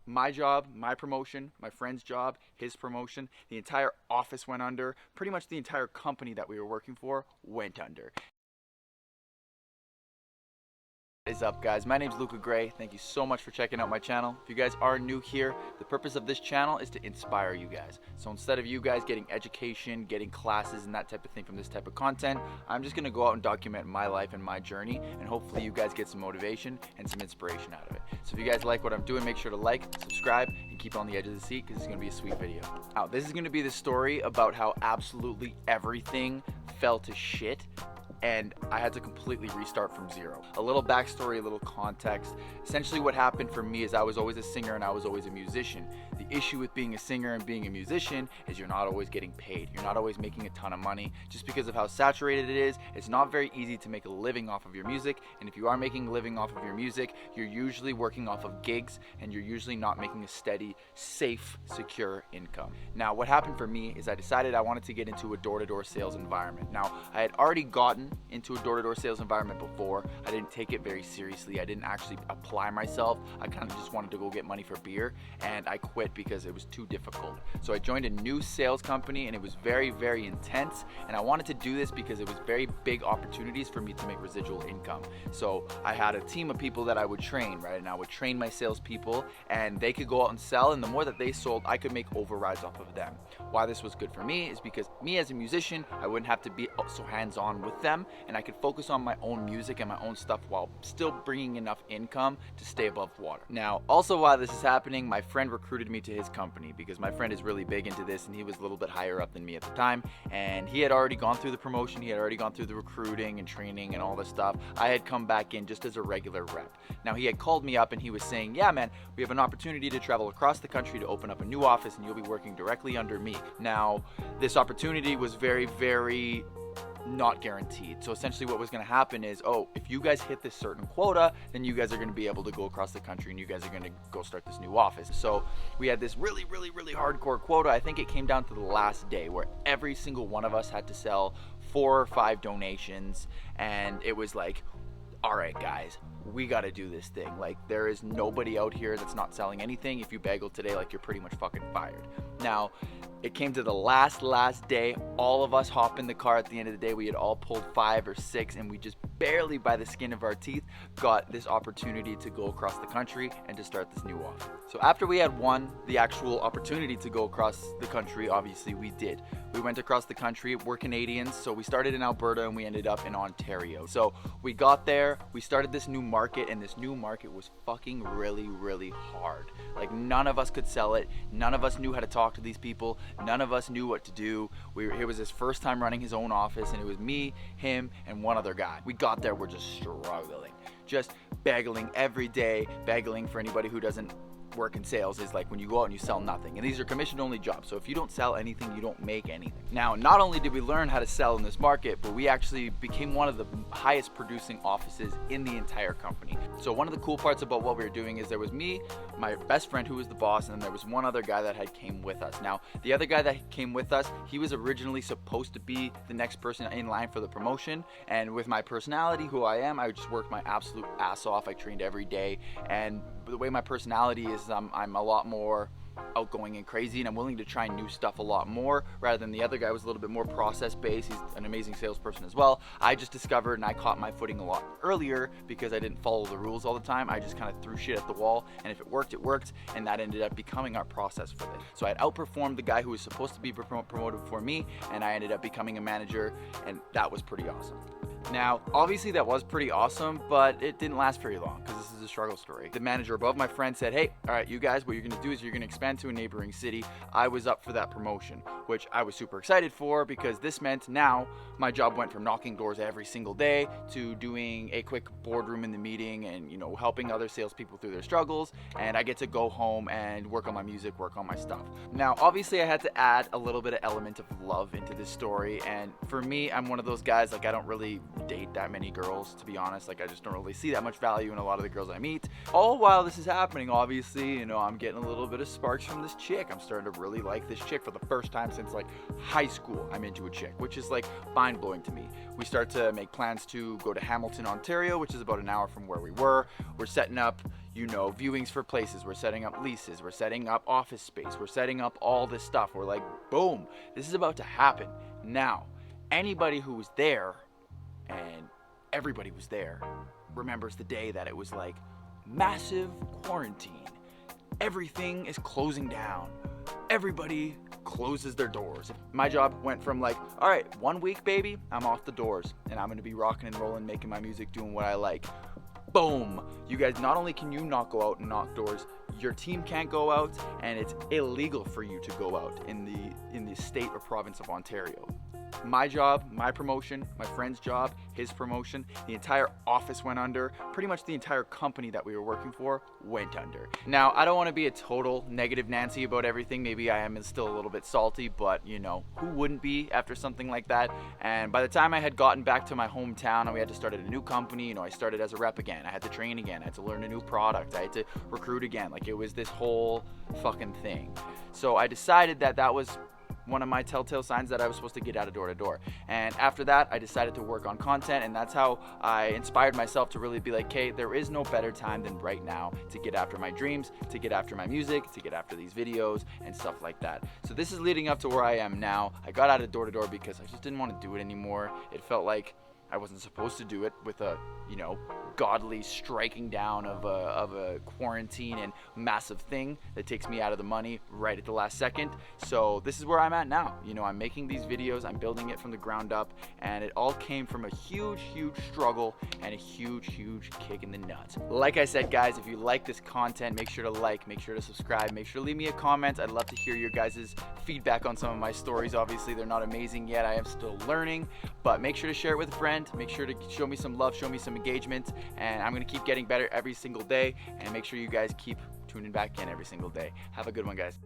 My job, my promotion, my friend's job, his promotion, the entire office went under. Pretty much the entire company that we were working for went under. What is up, guys? My name's Luka Gray. Thank you so much for checking out my channel. If you guys are new here, the purpose of this channel is to inspire you guys. So instead of you guys getting education, getting classes and that type of thing from this type of content, I'm just gonna go out and document my life and my journey, and hopefully you guys get some motivation and some inspiration out of it. So if you guys like what I'm doing, make sure to like, subscribe, and keep on the edge of the seat because it's gonna be a sweet video. Now, this is gonna be the story about how absolutely everything fell to shit and I had to completely restart from zero. A little backstory, a little context. Essentially what happened for me is I was always a singer and I was always a musician. The issue with being a singer and being a musician is you're not always getting paid. You're not always making a ton of money. Just because of how saturated it is, it's not very easy to make a living off of your music, and if you are making a living off of your music, you're usually working off of gigs and you're usually not making a steady, safe, secure income. Now what happened for me is I decided I wanted to get into a door-to-door sales environment. Now I had already gotten into a door-to-door sales environment before. I didn't take it very seriously. I didn't actually apply myself. I kind of just wanted to go get money for beer, and I quit because it was too difficult. So I joined a new sales company and it was very, very intense, and I wanted to do this because it was very big opportunities for me to make residual income. So I had a team of people that I would train, right? And I would train my salespeople and they could go out and sell, and the more that they sold, I could make overrides off of them. Why this was good for me is because me as a musician, I wouldn't have to be so hands-on with them, and I could focus on my own music and my own stuff while still bringing enough income to stay above water. Now, also while this is happening, my friend recruited me to his company because my friend is really big into this and he was a little bit higher up than me at the time, and he had already gone through the promotion, he had already gone through the recruiting and training and all this stuff. I had come back in just as a regular rep. Now he had called me up and he was saying, yeah man, we have an opportunity to travel across the country to open up a new office and you'll be working directly under me. Now, this opportunity was very, very not guaranteed. So essentially what was going to happen is, oh, if you guys hit this certain quota, then you guys are going to be able to go across the country and you guys are going to go start this new office. So we had this really, really, really hardcore quota. I think it came down to the last day where every single one of us had to sell 4 or 5 donations, and it was like, all right guys, we got to do this thing. Like, there is nobody out here that's not selling anything. If you bagel today, like, you're pretty much fucking fired. Now, it came to the last day. All of us hop in the car at the end of the day. We had all pulled 5 or 6, and we just barely by the skin of our teeth got this opportunity to go across the country and to start this new office. So after we had won the actual opportunity to go across the country, obviously we did. We went across the country. We're Canadians, so we started in Alberta and we ended up in Ontario. So we got there, we started this new market, and this new market was fucking really, really hard. Like, none of us could sell it. None of us knew how to talk to these people. None of us knew what to do. It was his first time running his own office, and it was me, him, and one other guy. We got there, we're just struggling. Just baggling every day. Baggling, for anybody who doesn't work in sales, is like when you go out and you sell nothing, and these are commission only jobs, so if you don't sell anything, you don't make anything. Now, not only did we learn how to sell in this market, but we actually became one of the highest producing offices in the entire company. So one of the cool parts about what we were doing is there was me, my best friend who was the boss, and then there was one other guy that had came with us. Now, the other guy that came with us, he was originally supposed to be the next person in line for the promotion, and with my personality, who I am, I just worked my absolute ass off. I trained every day, and the way my personality is, I'm a lot more outgoing and crazy, and I'm willing to try new stuff a lot more, rather than the other guy was a little bit more process based. He's an amazing salesperson as well. I just discovered and I caught my footing a lot earlier because I didn't follow the rules all the time. I just kind of threw shit at the wall, and if it worked, it worked, and that ended up becoming our process for it. So I had outperformed the guy who was supposed to be promoted before me, and I ended up becoming a manager, and that was pretty awesome. Now, obviously that was pretty awesome, but it didn't last very long because this is a struggle story. The manager above my friend said, hey, all right, you guys, what you're gonna do is you're gonna expand to a neighboring city. I was up for that promotion, which I was super excited for because this meant now my job went from knocking doors every single day to doing a quick boardroom in the meeting and, you know, helping other salespeople through their struggles, and I get to go home and work on my music, work on my stuff. Now, obviously I had to add a little bit of element of love into this story, and for me, I'm one of those guys, like, I don't really date that many girls, to be honest. Like, I just don't really see that much value in a lot of the girls I meet. All while this is happening, obviously, you know, I'm getting a little bit of sparks from this chick. I'm starting to really like this chick for the first time since like high school. I'm into a chick, which is like mind-blowing to me. We start to make plans to go to Hamilton, Ontario, which is about an hour from where we were. We're setting up, you know, viewings for places, we're setting up leases, we're setting up office space, we're setting up all this stuff. We're like, boom, this is about to happen. Now, anybody who was there, and everybody was there, remembers the day that it was like massive quarantine. Everything is closing down. Everybody closes their doors. My job went from like, all right, 1 week, baby, I'm off the doors and I'm gonna be rocking and rolling, making my music, doing what I like. Boom! You guys, not only can you not go out and knock doors, your team can't go out, and it's illegal for you to go out in the state or province of Ontario. My job, my promotion, my friend's job, his promotion, the entire office went under. Pretty much the entire company that we were working for went under. Now, I don't want to be a total negative Nancy about everything. Maybe I am still a little bit salty, but you know, who wouldn't be after something like that? And by the time I had gotten back to my hometown and we had to start at a new company, you know, I started as a rep again. I had to train again. I had to learn a new product. I had to recruit again. Like, it was this whole fucking thing. So I decided that that was one of my telltale signs that I was supposed to get out of door to door. And after that, I decided to work on content, and that's how I inspired myself to really be like, hey, there is no better time than right now to get after my dreams, to get after my music, to get after these videos and stuff like that. So this is leading up to where I am now. I got out of door to door because I just didn't want to do it anymore. It felt like I wasn't supposed to do it with a, you know, godly striking down of a quarantine and massive thing that takes me out of the money right at the last second. So this is where I'm at now. You know, I'm making these videos, I'm building it from the ground up, and it all came from a huge struggle and a huge kick in the nuts. Like I said, guys, if you like this content, make sure to like, make sure to subscribe, make sure to leave me a comment. I'd love to hear your guys' feedback on some of my stories. Obviously, they're not amazing yet. I am still learning, but make sure to share it with a friend. Make sure to show me some love, show me some engagement, and I'm going to keep getting better every single day, and make sure you guys keep tuning back in every single day. Have a good one, guys.